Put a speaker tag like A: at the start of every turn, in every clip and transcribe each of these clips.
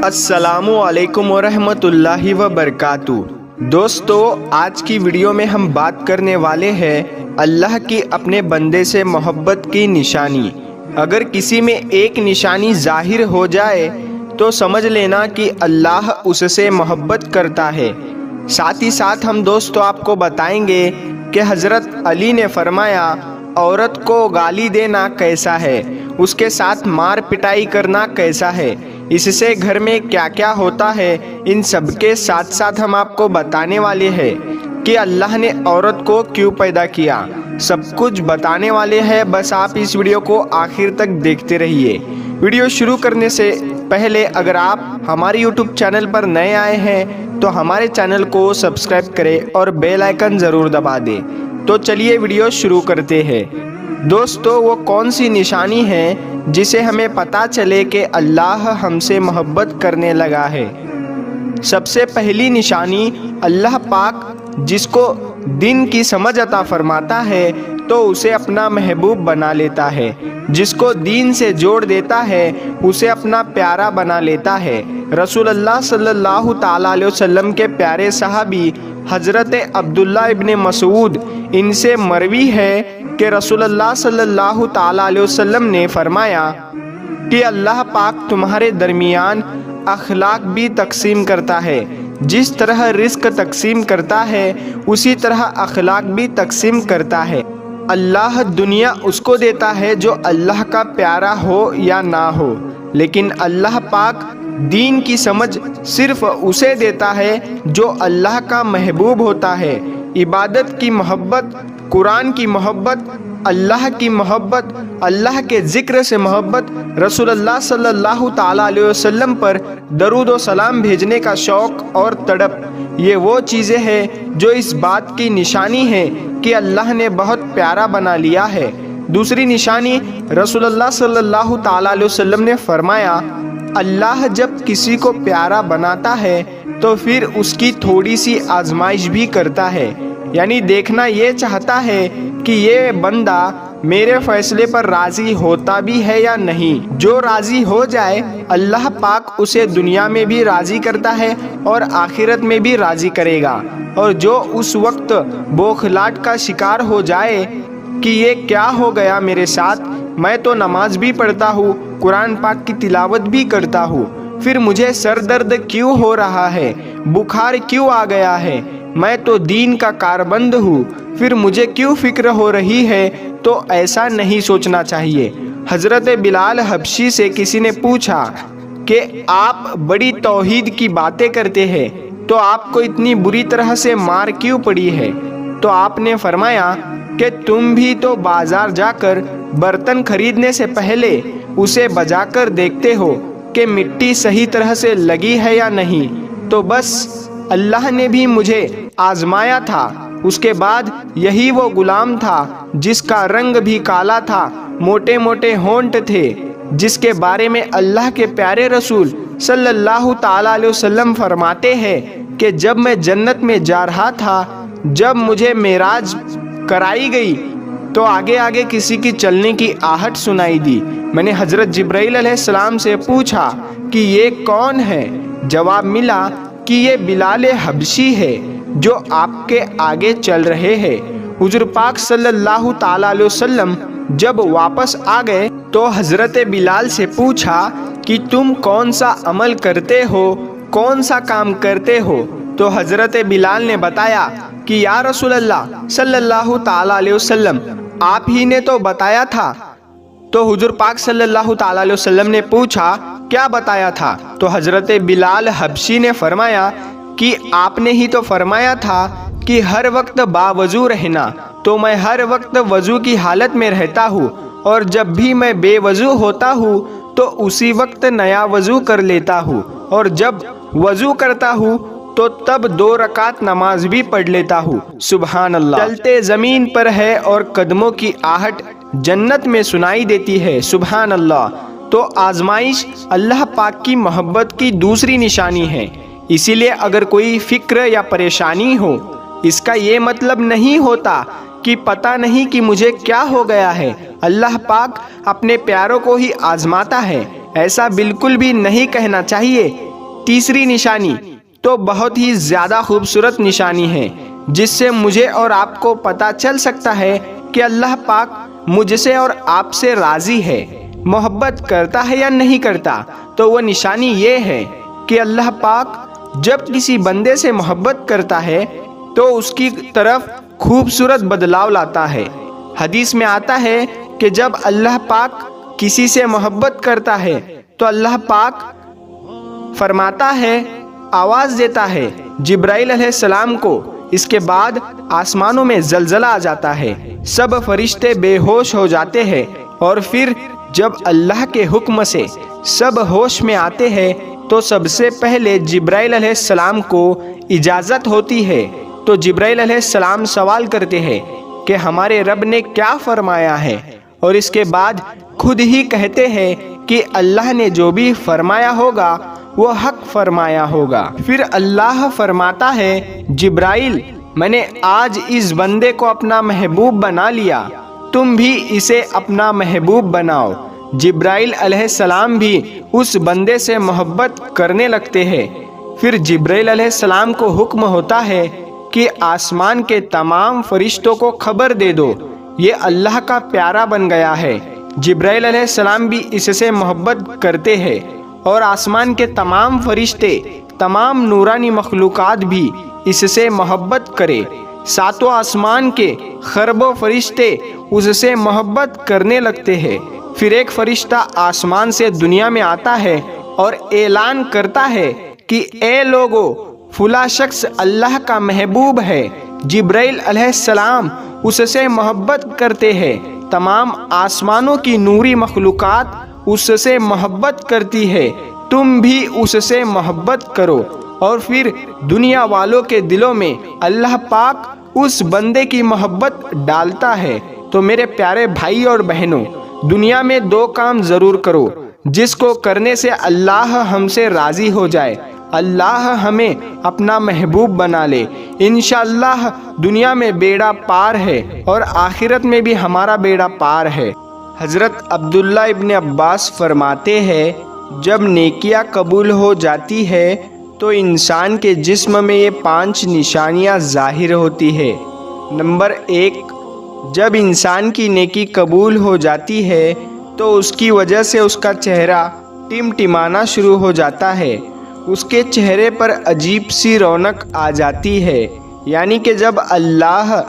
A: السلام علیکم ورحمۃ اللہ وبرکاتہ۔ دوستو، آج کی ویڈیو میں ہم بات کرنے والے ہیں اللہ کی اپنے بندے سے محبت کی نشانی۔ اگر کسی میں ایک نشانی ظاہر ہو جائے تو سمجھ لینا کہ اللہ اس سے محبت کرتا ہے۔ ساتھ ہی ساتھ ہم دوستو آپ کو بتائیں گے کہ حضرت علی نے فرمایا عورت کو گالی دینا کیسا ہے، اس کے ساتھ مار پٹائی کرنا کیسا ہے، اس سے گھر میں کیا کیا ہوتا ہے۔ ان سب کے ساتھ ساتھ ہم آپ کو بتانے والے ہیں کہ اللہ نے عورت کو کیوں پیدا کیا، سب کچھ بتانے والے ہیں۔ بس آپ اس ویڈیو کو آخر تک دیکھتے رہیے۔ ویڈیو شروع کرنے سے پہلے اگر آپ ہمارے یوٹیوب چینل پر نئے آئے ہیں تو ہمارے چینل کو سبسکرائب کریں اور بیل آئیکن ضرور دبا دیں۔ تو چلیے ویڈیو شروع کرتے ہیں۔ دوستو، وہ کون سی نشانی ہے جسے ہمیں پتہ چلے کہ اللہ ہم سے محبت کرنے لگا ہے؟ سب سے پہلی نشانی، اللہ پاک جس کو دین کی سمجھ عطا فرماتا ہے تو اسے اپنا محبوب بنا لیتا ہے، جس کو دین سے جوڑ دیتا ہے اسے اپنا پیارا بنا لیتا ہے۔ رسول اللہ صلی اللہ تعالیٰ علیہ وسلم کے پیارے صحابی حضرت عبداللہ ابن مسعود، ان سے مروی ہے کہ رسول اللہ صلی اللہ تعالیٰ علیہ وسلم نے فرمایا کہ اللہ پاک تمہارے درمیان اخلاق بھی تقسیم کرتا ہے، جس طرح رزق تقسیم کرتا ہے اسی طرح اخلاق بھی تقسیم کرتا ہے۔ اللہ دنیا اس کو دیتا ہے جو اللہ کا پیارا ہو یا نہ ہو، لیکن اللہ پاک دین کی سمجھ صرف اسے دیتا ہے جو اللہ کا محبوب ہوتا ہے۔ عبادت کی محبت، قرآن کی محبت، اللہ کی محبت، اللہ کے ذکر سے محبت، رسول اللہ صلی اللہ تعالیٰ علیہ وسلم پر درود و سلام بھیجنے کا شوق اور تڑپ، یہ وہ چیزیں ہیں جو اس بات کی نشانی ہے کہ اللہ نے بہت پیارا بنا لیا ہے۔ دوسری نشانی، رسول اللہ صلی اللہ تعالیٰ علیہ وسلم نے فرمایا اللہ جب کسی کو پیارا بناتا ہے تو پھر اس کی تھوڑی سی آزمائش بھی کرتا ہے، یعنی دیکھنا یہ چاہتا ہے کہ یہ بندہ میرے فیصلے پر راضی ہوتا بھی ہے یا نہیں۔ جو راضی ہو جائے اللہ پاک اسے دنیا میں بھی راضی کرتا ہے اور آخرت میں بھی راضی کرے گا، اور جو اس وقت بوکھلاہٹ کا شکار ہو جائے کہ یہ کیا ہو گیا میرے ساتھ، میں تو نماز بھی پڑھتا ہوں، قرآن پاک کی تلاوت بھی کرتا ہوں، پھر مجھے سر درد کیوں ہو رہا ہے، بخار کیوں آ گیا ہے، میں تو دین کا کاربند ہوں، پھر مجھے کیوں فکر ہو رہی ہے، تو ایسا نہیں سوچنا چاہیے۔ حضرت بلال حبشی سے کسی نے پوچھا کہ آپ بڑی توحید کی باتیں کرتے ہیں تو آپ کو اتنی بری طرح سے مار کیوں پڑی ہے؟ تو آپ نے فرمایا کہ تم بھی تو بازار جا کر برتن خریدنے سے پہلے اسے بجا کر دیکھتے ہو کہ مٹی صحیح طرح سے لگی ہے یا نہیں، تو بس اللہ نے بھی مجھے آزمایا تھا۔ اس کے بعد یہی وہ غلام تھا جس کا رنگ بھی کالا تھا، موٹے موٹے ہونٹ تھے، جس کے بارے میں اللہ کے پیارے رسول صلی اللہ تعالیٰ علیہ وسلم فرماتے ہیں کہ جب میں جنت میں جا رہا تھا، جب مجھے معراج کرائی گئی تو آگے آگے کسی کی چلنے کی آہٹ سنائی دی۔ میں نے حضرت جبرائیل علیہ السلام سے پوچھا کہ یہ کون ہے؟ جواب ملا کہ یہ بلال حبشی ہے جو آپ کے آگے چل رہے ہیں۔ حضور پاک صلی اللہ تعالیٰ علیہ وسلم جب واپس آ گئے تو حضرت بلال سے پوچھا کہ تم کون سا عمل کرتے ہو، کون سا کام کرتے ہو؟ تو حضرت بلال نے بتایا کہ یا رسول اللہ صلی اللہ تعالیٰ علیہ وسلم، آپ ہی نے تو بتایا تھا۔ تو حضور پاک صلی اللہ تعالیٰ علیہ وسلم نے پوچھا کیا بتایا تھا؟ تو حضرت بلال حبشی نے فرمایا کہ آپ نے ہی تو فرمایا تھا کہ ہر وقت باوضو رہنا، تو میں ہر وقت وضو کی حالت میں رہتا ہوں، اور جب بھی میں بے وضو ہوتا ہوں تو اسی وقت نیا وضو کر لیتا ہوں، اور جب وضو کرتا ہوں تو تب 2 رکعت نماز بھی پڑھ لیتا ہوں۔ سبحان اللہ، چلتے زمین پر ہے اور قدموں کی آہٹ جنت میں سنائی دیتی ہے۔ سبحان اللہ۔ تو آزمائش اللہ پاک کی محبت کی دوسری نشانی ہے۔ اسی لیے اگر کوئی فکر یا پریشانی ہو، اس کا یہ مطلب نہیں ہوتا کہ پتہ نہیں کہ مجھے کیا ہو گیا ہے۔ اللہ پاک اپنے پیاروں کو ہی آزماتا ہے، ایسا بالکل بھی نہیں کہنا چاہیے تیسری نشانی تو بہت ہی زیادہ خوبصورت نشانی ہے، جس سے مجھے اور آپ کو پتہ چل سکتا ہے کہ اللہ پاک مجھ سے اور آپ سے راضی ہے، محبت کرتا ہے یا نہیں کرتا۔ تو وہ نشانی یہ ہے کہ اللہ پاک جب کسی بندے سے محبت کرتا ہے تو اس کی طرف خوبصورت بدلاؤ لاتا ہے۔ حدیث میں آتا ہے کہ جب اللہ پاک کسی سے محبت کرتا ہے تو اللہ پاک فرماتا ہے، آواز دیتا ہے جبرائیل علیہ السلام کو، اس کے بعد آسمانوں میں زلزلہ آ جاتا ہے، سب فرشتے بے ہوش ہو جاتے ہیں، اور پھر جب اللہ کے حکم سے سب ہوش میں آتے ہیں تو سب سے پہلے جبرائیل علیہ السلام کو اجازت ہوتی ہے۔ تو جبرائیل علیہ السلام سوال کرتے ہیں کہ ہمارے رب نے کیا فرمایا ہے، اور اس کے بعد خود ہی کہتے ہیں کہ اللہ نے جو بھی فرمایا ہوگا وہ حق فرمایا ہوگا۔ پھر اللہ فرماتا ہے، جبرائیل میں نے آج اس بندے کو اپنا محبوب بنا لیا، تم بھی اسے اپنا محبوب بناؤ۔ جبرائیل علیہ السلام بھی اس بندے سے محبت کرنے لگتے ہیں۔ پھر جبرائیل علیہ السلام کو حکم ہوتا ہے کہ آسمان کے تمام فرشتوں کو خبر دے دو، یہ اللہ کا پیارا بن گیا ہے۔ جبرائیل علیہ السلام بھی اس سے محبت کرتے ہیں، اور آسمان کے تمام فرشتے، تمام نورانی مخلوقات بھی اس سے محبت کرے۔ ساتوں آسمان کے خربوں فرشتے اس سے محبت کرنے لگتے ہیں۔ پھر ایک فرشتہ آسمان سے دنیا میں آتا ہے اور اعلان کرتا ہے کہ اے لوگو، فلاں شخص اللہ کا محبوب ہے۔ جبرائیل علیہ السلام اس سے محبت کرتے ہیں، تمام آسمانوں کی نوری مخلوقات اس سے محبت کرتی ہے، تم بھی اس سے محبت کرو۔ اور پھر دنیا والوں کے دلوں میں اللہ پاک اس بندے کی محبت ڈالتا ہے۔ تو میرے پیارے بھائی اور بہنوں، دنیا میں دو کام ضرور کرو جس کو کرنے سے اللہ ہم سے راضی ہو جائے، اللہ ہمیں اپنا محبوب بنا لے۔ انشاءاللہ دنیا میں بیڑا پار ہے اور آخرت میں بھی ہمارا بیڑا پار ہے۔ حضرت عبداللہ ابن عباس فرماتے ہیں، جب نیکیاں قبول ہو جاتی ہے تو انسان کے جسم میں یہ 5 نشانیاں ظاہر ہوتی ہے۔ نمبر 1، جب انسان کی نیکی قبول ہو جاتی ہے تو اس کی وجہ سے اس کا چہرہ ٹمٹمانا شروع ہو جاتا ہے، اس کے چہرے پر عجیب سی رونق آ جاتی ہے، یعنی کہ جب اللہ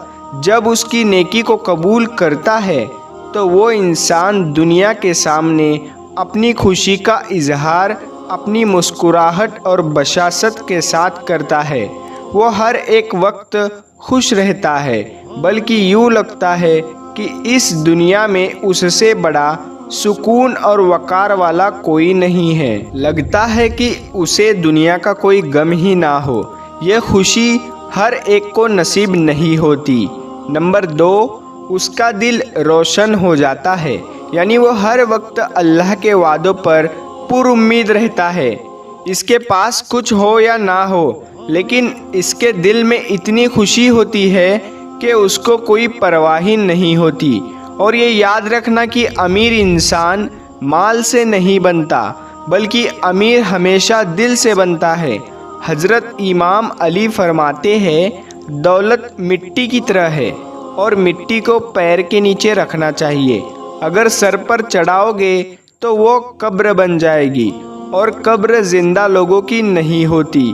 A: اس کی نیکی کو قبول کرتا ہے تو وہ انسان دنیا کے سامنے اپنی خوشی کا اظہار اپنی مسکراہٹ اور بشاشت کے ساتھ کرتا ہے۔ وہ ہر ایک وقت خوش رہتا ہے، بلکہ یوں لگتا ہے کہ اس دنیا میں اس سے بڑا سکون اور وقار والا کوئی نہیں ہے، لگتا ہے کہ اسے دنیا کا کوئی غم ہی نہ ہو۔ یہ خوشی ہر ایک کو نصیب نہیں ہوتی۔ نمبر 2، اس کا دل روشن ہو جاتا ہے، یعنی وہ ہر وقت اللہ کے وعدوں پر پر امید رہتا ہے۔ اس کے پاس کچھ ہو یا نہ ہو، لیکن اس کے دل میں اتنی خوشی ہوتی ہے کہ اس کو کوئی پرواہ نہیں ہوتی۔ اور یہ یاد رکھنا کہ امیر انسان مال سے نہیں بنتا، بلکہ امیر ہمیشہ دل سے بنتا ہے۔ حضرت امام علی فرماتے ہیں، دولت مٹی کی طرح ہے اور مٹی کو پیر کے نیچے رکھنا چاہیے، اگر سر پر چڑھاؤ گے تو وہ قبر بن جائے گی، اور قبر زندہ لوگوں کی نہیں ہوتی۔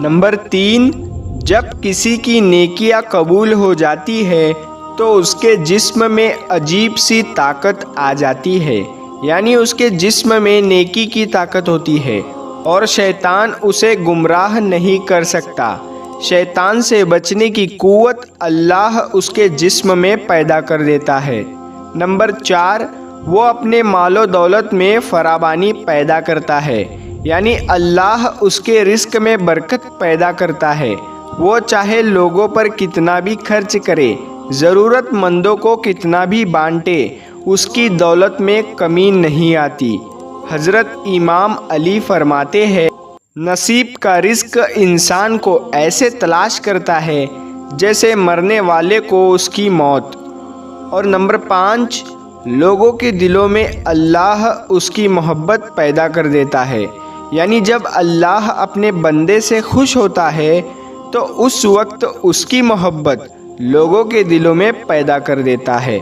A: نمبر 3، جب کسی کی نیکیاں قبول ہو جاتی ہے تو اس کے جسم میں عجیب سی طاقت آ جاتی ہے، یعنی اس کے جسم میں نیکی کی طاقت ہوتی ہے اور شیطان اسے گمراہ نہیں کر سکتا۔ شیطان سے بچنے کی قوت اللہ اس کے جسم میں پیدا کر دیتا ہے۔ نمبر 4، وہ اپنے مال و دولت میں فراوانی پیدا کرتا ہے، یعنی اللہ اس کے رزق میں برکت پیدا کرتا ہے۔ وہ چاہے لوگوں پر کتنا بھی خرچ کرے، ضرورت مندوں کو کتنا بھی بانٹے، اس کی دولت میں کمی نہیں آتی۔ حضرت امام علی فرماتے ہیں، نصیب کا رزق انسان کو ایسے تلاش کرتا ہے جیسے مرنے والے کو اس کی موت۔ اور نمبر 5، لوگوں کے دلوں میں اللہ اس کی محبت پیدا کر دیتا ہے، یعنی جب اللہ اپنے بندے سے خوش ہوتا ہے تو اس وقت اس کی محبت لوگوں کے دلوں میں پیدا کر دیتا ہے۔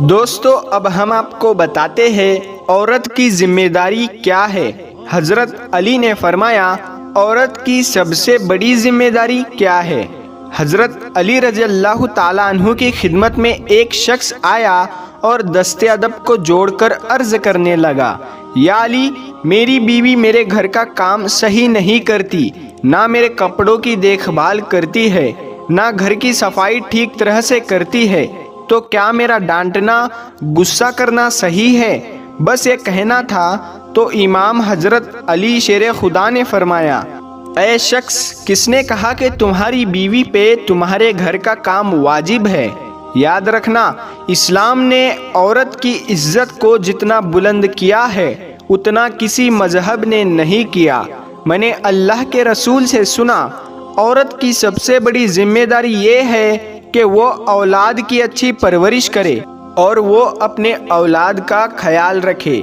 A: دوستو، اب ہم آپ کو بتاتے ہیں عورت کی ذمہ داری کیا ہے۔ حضرت علی نے فرمایا، عورت کی سب سے بڑی ذمہ داری کیا ہے؟ حضرت علی رضی اللہ تعالیٰ عنہ کی خدمت میں ایک شخص آیا اور دست ادب کو جوڑ کر عرض کرنے لگا، یا علی، میری بیوی میرے گھر کا کام صحیح نہیں کرتی، نہ میرے کپڑوں کی دیکھ بھال کرتی ہے، نہ گھر کی صفائی ٹھیک طرح سے کرتی ہے، تو کیا میرا ڈانٹنا، غصہ کرنا صحیح ہے؟ بس یہ کہنا تھا تو امام حضرت علی شیر خدا نے فرمایا، اے شخص، کس نے کہا کہ تمہاری بیوی پہ تمہارے گھر کا کام واجب ہے؟ یاد رکھنا، اسلام نے عورت کی عزت کو جتنا بلند کیا ہے اتنا کسی مذہب نے نہیں کیا۔ میں نے اللہ کے رسول سے سنا، عورت کی سب سے بڑی ذمہ داری یہ ہے کہ وہ اولاد کی اچھی پرورش کرے اور وہ اپنے اولاد کا خیال رکھے،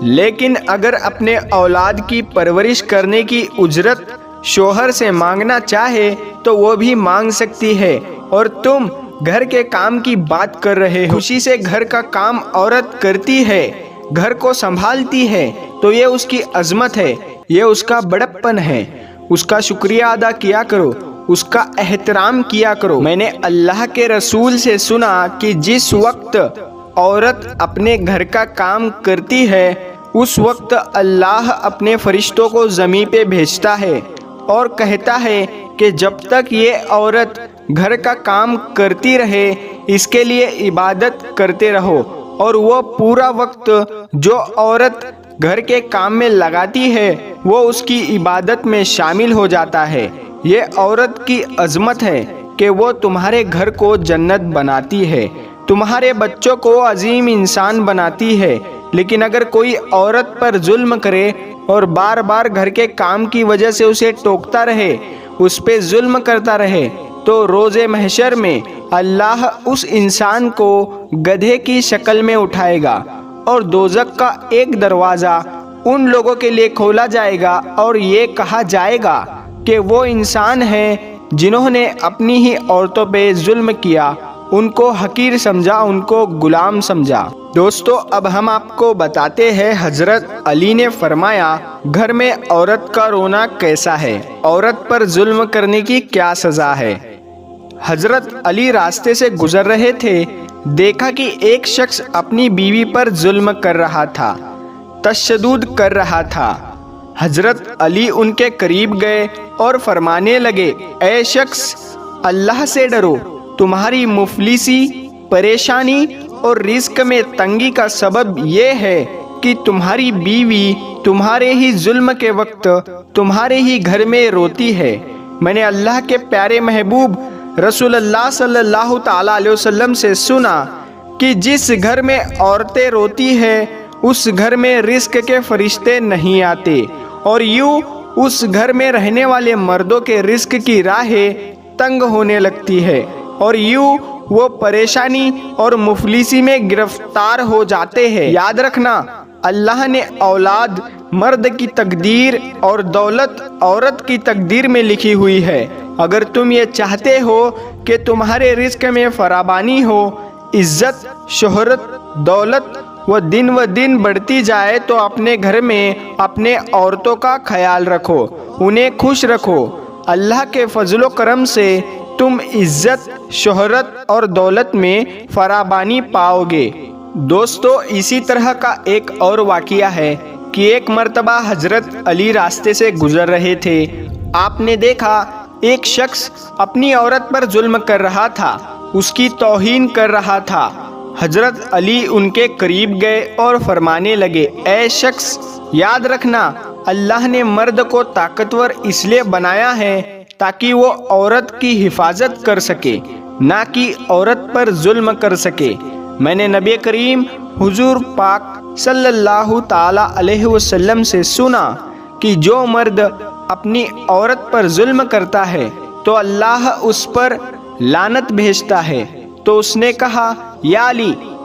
A: لیکن اگر اپنے اولاد کی پرورش کرنے کی اجرت شوہر سے مانگنا چاہے تو وہ بھی مانگ سکتی ہے، اور تم گھر کے کام کی بات کر رہے ہو۔ خوشی سے گھر کا کام عورت کرتی ہے، گھر کو سنبھالتی ہے، تو یہ اس کی عظمت ہے، یہ اس کا بڑپن ہے۔ اس کا شکریہ ادا کیا کرو، اس کا احترام کیا کرو۔ میں نے اللہ کے رسول سے سنا کہ جس وقت عورت اپنے گھر کا کام کرتی ہے اس وقت اللہ اپنے فرشتوں کو زمین پہ بھیجتا ہے اور کہتا ہے کہ جب تک یہ عورت گھر کا کام کرتی رہے اس کے لیے عبادت کرتے رہو، اور وہ پورا وقت جو عورت گھر کے کام میں لگاتی ہے وہ اس کی عبادت میں شامل ہو جاتا ہے۔ یہ عورت کی عظمت ہے کہ وہ تمہارے گھر کو جنت بناتی ہے، تمہارے بچوں کو عظیم انسان بناتی ہے۔ لیکن اگر کوئی عورت پر ظلم کرے اور بار بار گھر کے کام کی وجہ سے اسے ٹوکتا رہے، اس پہ ظلم کرتا رہے، تو روز محشر میں اللہ اس انسان کو گدھے کی شکل میں اٹھائے گا اور دوزخ کا ایک دروازہ ان لوگوں کے لیے کھولا جائے گا اور یہ کہا جائے گا کہ وہ انسان ہیں جنہوں نے اپنی ہی عورتوں پہ ظلم کیا، ان کو حقیر سمجھا، ان کو غلام سمجھا۔ دوستو، اب ہم آپ کو بتاتے ہیں حضرت علی نے فرمایا، گھر میں عورت کا رونا کیسا ہے، عورت پر ظلم کرنے کی کیا سزا ہے۔ حضرت علی راستے سے گزر رہے تھے، دیکھا کہ ایک شخص اپنی بیوی پر ظلم کر رہا تھا، تشدد کر رہا تھا۔ حضرت علی ان کے قریب گئے اور فرمانے لگے، اے شخص، اللہ سے ڈرو، تمہاری مفلسی، پریشانی اور رزق میں تنگی کا سبب یہ ہے کہ تمہاری بیوی تمہارے ہی ظلم کے وقت تمہارے ہی گھر میں روتی ہے۔ میں نے اللہ کے پیارے محبوب رسول اللہ صلی اللہ تعالیٰ علیہ وسلم سے سنا کہ جس گھر میں عورتیں روتی ہیں اس گھر میں رزق کے فرشتے نہیں آتے، اور یوں اس گھر میں رہنے والے مردوں کے رزق کی راہیں تنگ ہونے لگتی ہے، اور یوں وہ پریشانی اور مفلسی میں گرفتار ہو جاتے ہیں۔ یاد رکھنا، اللہ نے اولاد مرد کی تقدیر اور دولت عورت کی تقدیر میں لکھی ہوئی ہے۔ اگر تم یہ چاہتے ہو کہ تمہارے رزق میں فراوانی ہو، عزت، شہرت، دولت وہ دن بڑھتی جائے، تو اپنے گھر میں اپنے عورتوں کا خیال رکھو، انہیں خوش رکھو۔ اللہ کے فضل و کرم سے تم عزت، شہرت اور دولت میں فراوانی پاؤ گے۔ دوستو، اسی طرح کا ایک اور واقعہ ہے کہ ایک مرتبہ حضرت علی راستے سے گزر رہے تھے۔ آپ نے دیکھا ایک شخص اپنی عورت پر ظلم کر رہا تھا، اس کی توہین کر رہا تھا۔ حضرت علی ان کے قریب گئے اور فرمانے لگے، اے شخص، یاد رکھنا، اللہ نے مرد کو طاقتور اس لیے بنایا ہے تاکہ وہ عورت کی حفاظت کر سکے، نہ کہ عورت پر ظلم کر سکے۔ میں نے نبی کریم حضور پاک صلی اللہ تعالی علیہ وسلم سے سنا کہ جو مرد اپنی عورت پر ظلم کرتا ہے تو اللہ اس پر لعنت بھیجتا ہے۔ تو اس نے کہا، یا علی،